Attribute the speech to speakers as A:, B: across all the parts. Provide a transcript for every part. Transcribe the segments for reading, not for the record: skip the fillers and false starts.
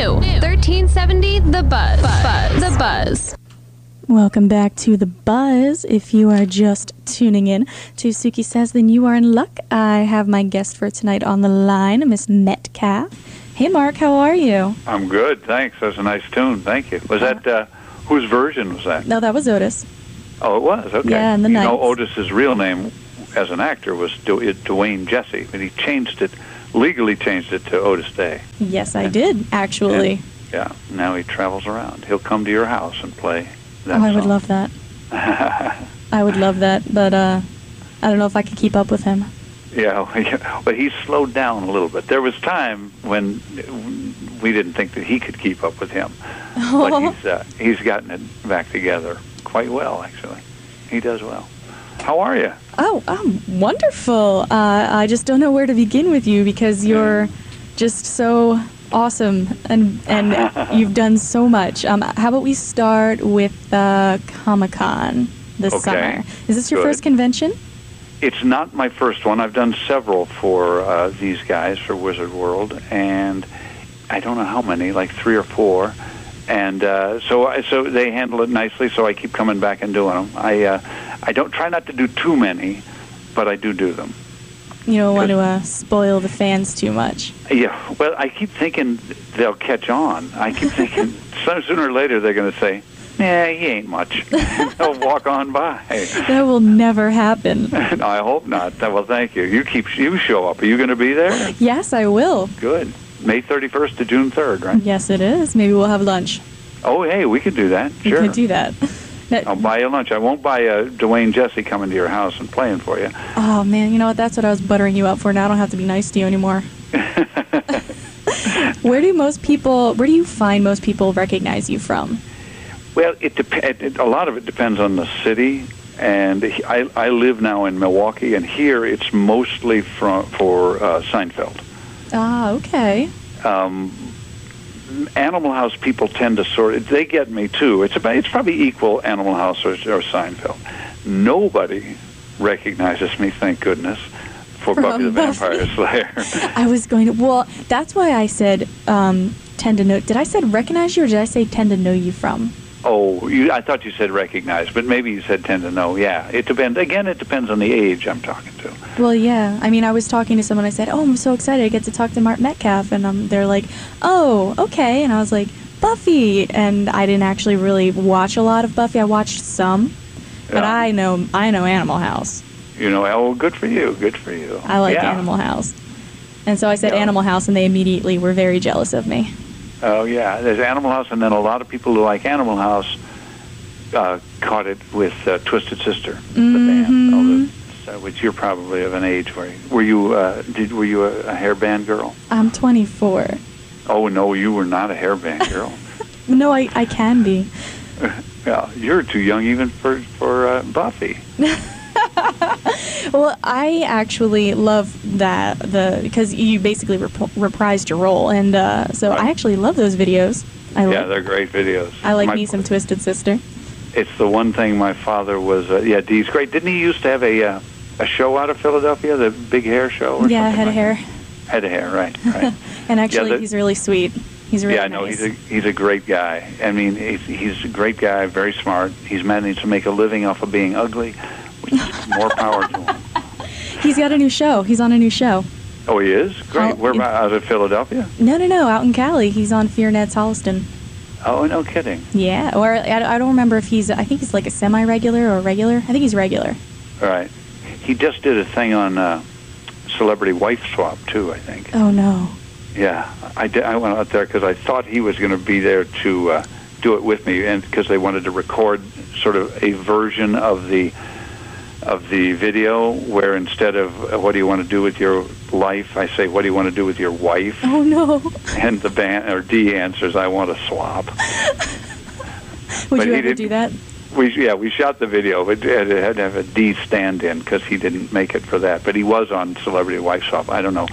A: New 1370 The Buzz. The Buzz.
B: Welcome back to The Buzz. If you are just tuning in to Suki Says, then you are in luck. I have my guest for tonight on the line, Miss Metcalf. Hey, Mark, how are you?
C: I'm good, thanks. That's a nice tune. Thank you. Was that, whose version was that?
B: No, that was Otis.
C: Oh, it was? Okay.
B: Yeah, and the Knights.
C: You know, Otis's real name as an actor was Dwayne Jesse, but he legally changed it to Otis Day.
B: Yes, I did, actually.
C: And, yeah, now he travels around. He'll come to your house and play that
B: I would
C: song.
B: love that. I would love that, but I don't know if I could keep up with him.
C: Yeah, but he's slowed down a little bit. There was time when we didn't think that he could keep up with him, but he's gotten it back together quite well, actually. He does well. How are you?
B: Oh, I'm wonderful. I just don't know where to begin with you because you're just so awesome and you've done so much. How about we start with Comic-Con this summer? Is this your first convention?
C: It's not my first one. I've done several for these guys, for Wizard World, and I don't know how many, like 3 or 4. And so they handle it nicely, so I keep coming back and doing them. I don't try not to do too many, but I do them.
B: You don't want to spoil the fans too much.
C: Yeah, well, I keep thinking they'll catch on. I keep thinking sooner or later they're going to say, "Yeah, he ain't much." They'll walk on by.
B: That will never happen.
C: I hope not. Well, thank you. You show up. Are you going to be there?
B: Yes, I will.
C: Good. May 31st to June 3rd, right?
B: Yes, it is. Maybe we'll have lunch.
C: Oh, hey, we could do that. Sure.
B: We could do that.
C: I'll buy you lunch. I won't buy Dwayne Jesse coming to your house and playing for you.
B: Oh, man, you know what? That's what I was buttering you up for. Now I don't have to be nice to you anymore. Where do you find most people recognize you from?
C: Well, a lot of it depends on the city. And I live now in Milwaukee, and here it's mostly for Seinfeld.
B: Ah, okay.
C: Animal House people tend to they get me too. It's probably equal Animal House or Seinfeld. Nobody recognizes me, thank goodness, for Buffy the Vampire Slayer.
B: I was going to, well, that's why I said tend to know. Did I say recognize you or did I say tend to know you from?
C: Oh, I thought you said recognize, but maybe you said tend to know. Yeah, it depends. Again, it depends on the age I'm talking to.
B: Well, yeah. I mean, I was talking to someone. I said, "Oh, I'm so excited! I get to talk to Mark Metcalf," and they're like, "Oh, okay." And I was like, "Buffy," and I didn't actually really watch a lot of Buffy. I watched some, but I know Animal House.
C: You know, oh, good for you. Good for you.
B: I like Animal House, and so I said Animal House, and they immediately were very jealous of me. Oh,
C: yeah. There's Animal House, and then a lot of people who like Animal House caught it with Twisted Sister, the band, which you're probably of an age where... Were you a hairband girl?
B: I'm 24.
C: Oh, no, you were not a hairband girl.
B: No, I can be.
C: Well, you're too young even for Buffy.
B: Well, I actually love that because you basically reprised your role, and so I actually love those videos.
C: They're great videos.
B: I like me some Twisted Sister.
C: It's the one thing my father was. Dee's great. Didn't he used to have a show out of Philadelphia, the Big Hair Show?
B: Yeah, Head of Hair.
C: Head of Hair, right.
B: And actually, he's really sweet. He's really nice.
C: He's a great guy. I mean, he's a great guy, very smart. He's managed to make a living off of being ugly, which is more power to him.
B: He's got a new show. He's on a new show.
C: Oh, he is? Great. Where about? Out of Philadelphia?
B: No, out in Cali. He's on Fear Ned's Holliston.
C: Oh, no kidding.
B: Yeah, or I don't remember if I think he's like a semi-regular or regular. I think he's regular.
C: All right. He just did a thing on Celebrity Wife Swap, too, I think.
B: Oh, no.
C: Yeah. I went out there because I thought he was going to be there to do it with me, and because they wanted to record sort of a version of the video where instead of what do you want to do with your life, I say, what do you want to do with your wife?
B: Oh, no.
C: And the band, or D answers, I want to swap.
B: Would you ever do that?
C: We shot the video, but it had to have a D stand-in because he didn't make it for that. But he was on Celebrity Wife Swap. I don't know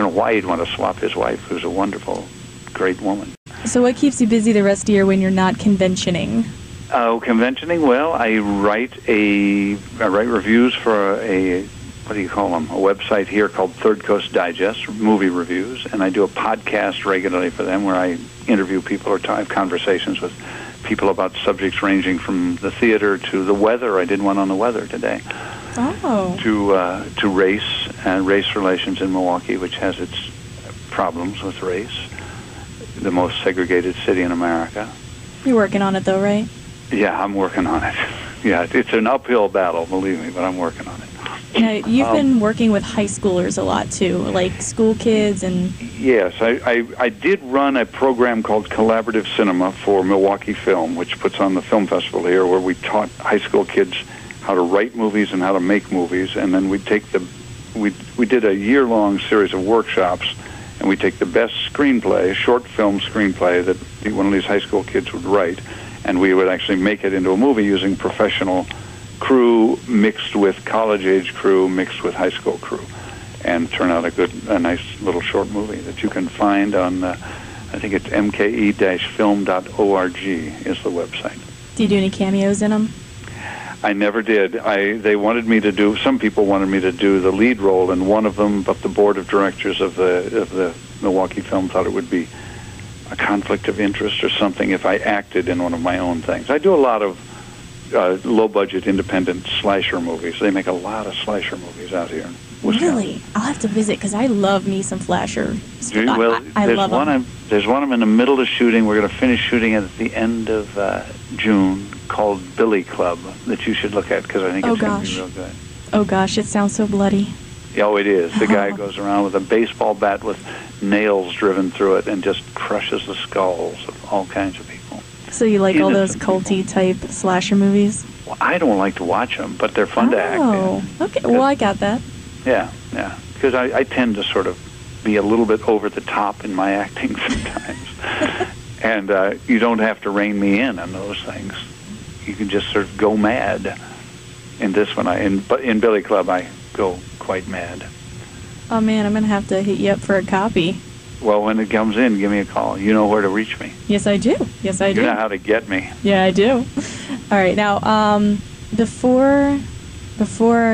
C: why he'd want to swap his wife, who's a wonderful, great woman.
B: So what keeps you busy the rest of the year when you're not conventioning?
C: Conventioning? Well, I write reviews for a what do you call them? A website here called Third Coast Digest, movie reviews, and I do a podcast regularly for them where I interview people or have conversations with people about subjects ranging from the theater to the weather. I did one on the weather today.
B: Oh.
C: To race and race relations in Milwaukee, which has its problems with race. The most segregated city in America.
B: You're working on it, though, right?
C: Yeah, I'm working on it. Yeah, it's an uphill battle, believe me, but I'm working on it.
B: Now, you've been working with high schoolers a lot, too, like school kids and...
C: Yes, I did run a program called Collaborative Cinema for Milwaukee Film, which puts on the film festival here, where we taught high school kids how to write movies and how to make movies, and then we did a year-long series of workshops, and we take the best screenplay, short film screenplay that one of these high school kids would write, and we would actually make it into a movie using professional crew mixed with college-age crew mixed with high school crew, and turn out a nice little short movie that you can find on, I think it's mke-film.org is the website.
B: Do you do any cameos in them?
C: I never did. They wanted me to do. Some people wanted me to do the lead role in one of them, but the board of directors of the Milwaukee Film thought it would be a conflict of interest or something if I acted in one of my own things. I do a lot of low-budget independent slasher movies. They make a lot of slasher movies out here in Wisconsin.
B: Really? I'll have to visit because I love me some slasher.
C: Well,
B: I love them.
C: There's one I'm in the middle of shooting. We're going to finish shooting it at the end of June, called Billy Club, that you should look at because I think it's going to be real good.
B: Oh gosh, it sounds so bloody.
C: Oh, it is. The guy goes around with a baseball bat with nails driven through it and just crushes the skulls of all kinds of people.
B: So you like all those culty type slasher movies?
C: Well, I don't like to watch them, but they're fun to act in.
B: Oh, okay. Well, I got that.
C: Yeah. Because I tend to sort of be a little bit over the top in my acting sometimes. And you don't have to rein me in on those things. You can just sort of go mad. In this one, in Billy Club, I go quite mad.
B: Oh, man, I'm going to have to hit you up for a copy.
C: Well, when it comes in, give me a call. You know where to reach me.
B: Yes, I do. Yes, I do.
C: You know how to get me.
B: Yeah, I do. All right, now, before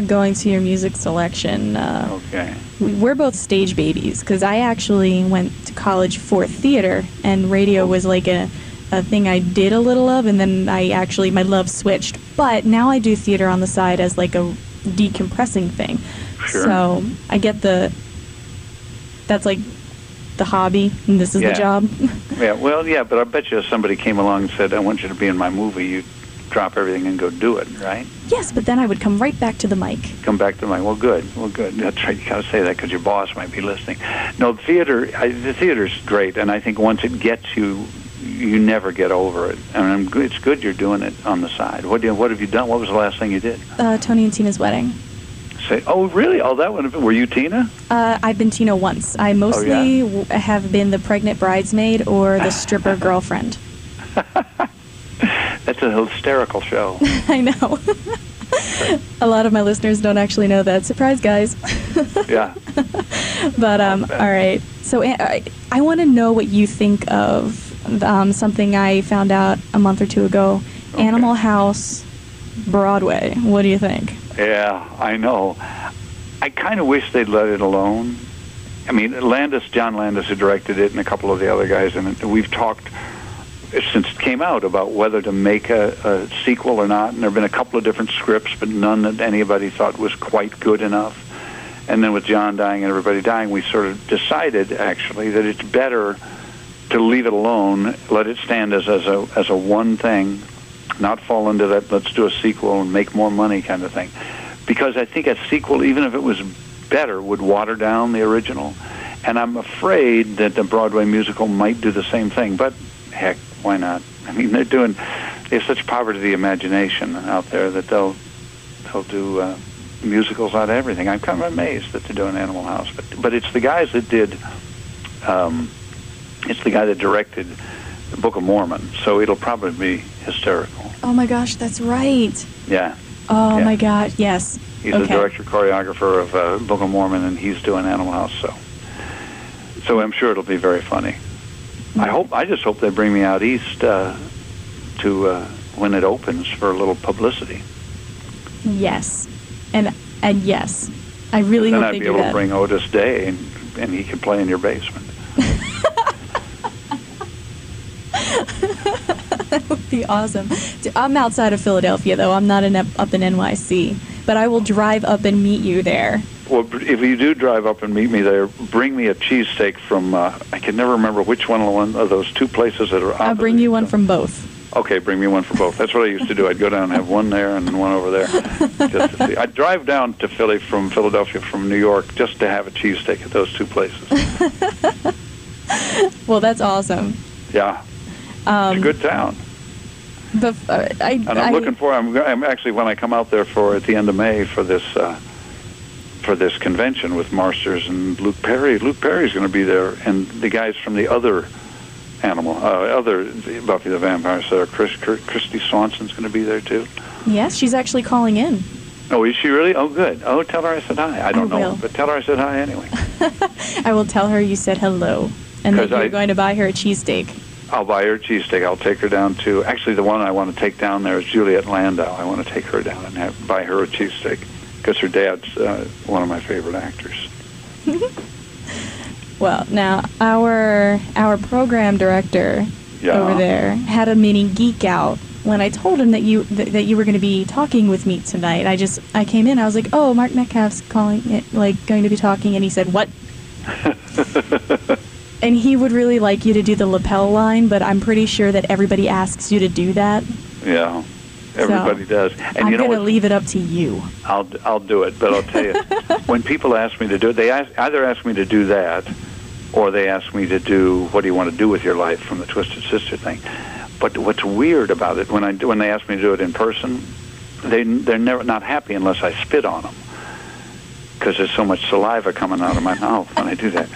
B: going to your music selection,
C: okay.
B: We're both stage babies, because I actually went to college for theater, and radio was like a thing I did a little of, and then my love switched. But now I do theater on the side as like a decompressing thing.
C: Sure.
B: So I get that's like the hobby, and this is the job.
C: Yeah, well, yeah, but I bet you if somebody came along and said, I want you to be in my movie, you'd drop everything and go do it, right?
B: Yes, but then I would come right back to the mic.
C: Come back to the mic. Well, good. That's right. You got to say that because your boss might be listening. No, the theater's great, and I think once it gets you, you never get over it. And it's good you're doing it on the side. What have you done? What was the last thing you did?
B: Tony and Tina's wedding.
C: Oh, really? Oh, that one. Were you Tina?
B: I've been Tina once. I mostly have been the pregnant bridesmaid or the stripper girlfriend.
C: That's a hysterical show.
B: I know. A lot of my listeners don't actually know that. Surprise, guys.
C: Yeah.
B: But, all right. So I want to know what you think of something I found out a month or two ago. Okay. Animal House, Broadway. What do you think?
C: Yeah, I know. I kind of wish they'd let it alone. I mean, John Landis, who directed it, and a couple of the other guys in it, we've talked since it came out about whether to make a sequel or not, and there have been a couple of different scripts, but none that anybody thought was quite good enough. And then with John dying and everybody dying, we sort of decided, actually, that it's better to leave it alone, let it stand as a one thing, not fall into that let's do a sequel and make more money kind of thing. Because I think a sequel, even if it was better, would water down the original. And I'm afraid that the Broadway musical might do the same thing. But heck, why not? I mean, they have such power to the imagination out there that they'll do musicals out of everything. I'm kind of amazed that they're doing Animal House. But it's the guys that did, it's the guy that directed the Book of Mormon, so it'll probably be hysterical.
B: Oh my gosh, that's right.
C: Yeah.
B: Oh my God, yes.
C: He's the director, choreographer of Book of Mormon, and he's doing Animal House, so I'm sure it'll be very funny. I just hope they bring me out east to when it opens for a little publicity.
B: Yes, and yes. I really
C: then
B: hope
C: I'd
B: they
C: be
B: do
C: able
B: that.
C: to bring Otis Day, and he can play in your basement.
B: That would be awesome. I'm outside of Philadelphia, though. I'm not up in NYC. But I will drive up and meet you there.
C: Well, if you do drive up and meet me there, bring me a cheesesteak from, I can never remember which one of those two places that are opposite.
B: I'll bring you one from both.
C: Okay, bring me one for both. That's what I used to do. I'd go down and have one there and one over there. Just to see. I'd drive down to Philly from Philadelphia from New York just to have a cheesesteak at those two places.
B: Well, that's awesome.
C: Yeah. It's a good town.
B: But
C: I'm looking for. I'm actually, when I come out there at the end of May for this convention with Marsters and Luke Perry. Luke Perry's going to be there, and the guys from the other Buffy the Vampire Slayer, Christy Swanson's going to be there too.
B: Yes, she's actually calling in.
C: Oh, is she really? Oh, good. Oh, tell her I said hi. I don't know,
B: will.
C: but tell her I said hi anyway.
B: I will tell her you said hello, and that you're going to buy her a cheesesteak.
C: I'll buy her a cheesesteak. I'll take her down to... Actually, the one I want to take down there is Juliet Landau. I want to take her down and buy her a cheesesteak because her dad's one of my favorite actors.
B: Well, now, our program director over there had a mini geek out when I told him that you were going to be talking with me tonight. I came in, I was like, oh, Mark Metcalf's going to be talking, and he said, what? And he would really like you to do the lapel line, but I'm pretty sure that everybody asks you to do that.
C: Yeah, everybody does. And
B: I'm going to leave it up to you.
C: I'll do it, but I'll tell you, when people ask me to do it, they either ask me to do that, or they ask me to do what do you want to do with your life from the Twisted Sister thing. But what's weird about it, when they ask me to do it in person, they're never not happy unless I spit on them, because there's so much saliva coming out of my mouth when I do that.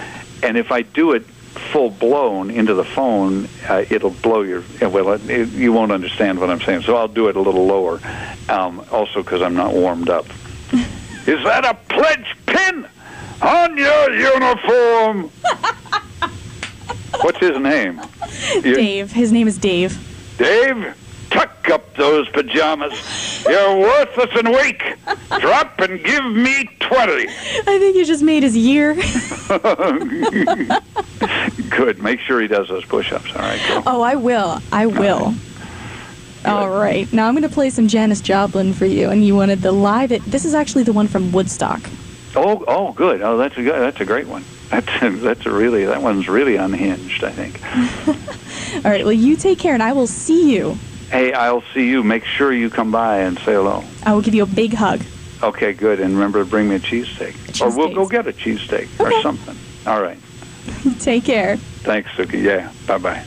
C: And if I do it full blown into the phone, it'll blow you won't understand what I'm saying. So I'll do it a little lower, also because I'm not warmed up. Is that a pledge pin on your uniform? What's his name?
B: Dave. His name is Dave.
C: Dave, tuck up those pajamas. You're worthless and weak. Drop and give me 20.
B: I think you just made his year.
C: Good. Make sure he does those push-ups. All right, girl.
B: Oh, I will. All right. Now I'm going to play some Janis Joplin for you, and you wanted the live. This is actually the one from Woodstock.
C: Oh, good. Oh, that's a great one. That one's really unhinged, I think.
B: All right. Well, you take care, and I will see you.
C: Hey, I'll see you. Make sure you come by and say hello.
B: I will give you a big hug.
C: Okay, good. And remember to bring me a cheesesteak. Or we'll go get a cheesesteak or something. All right.
B: Take care.
C: Thanks, Suki. Yeah. Bye-bye.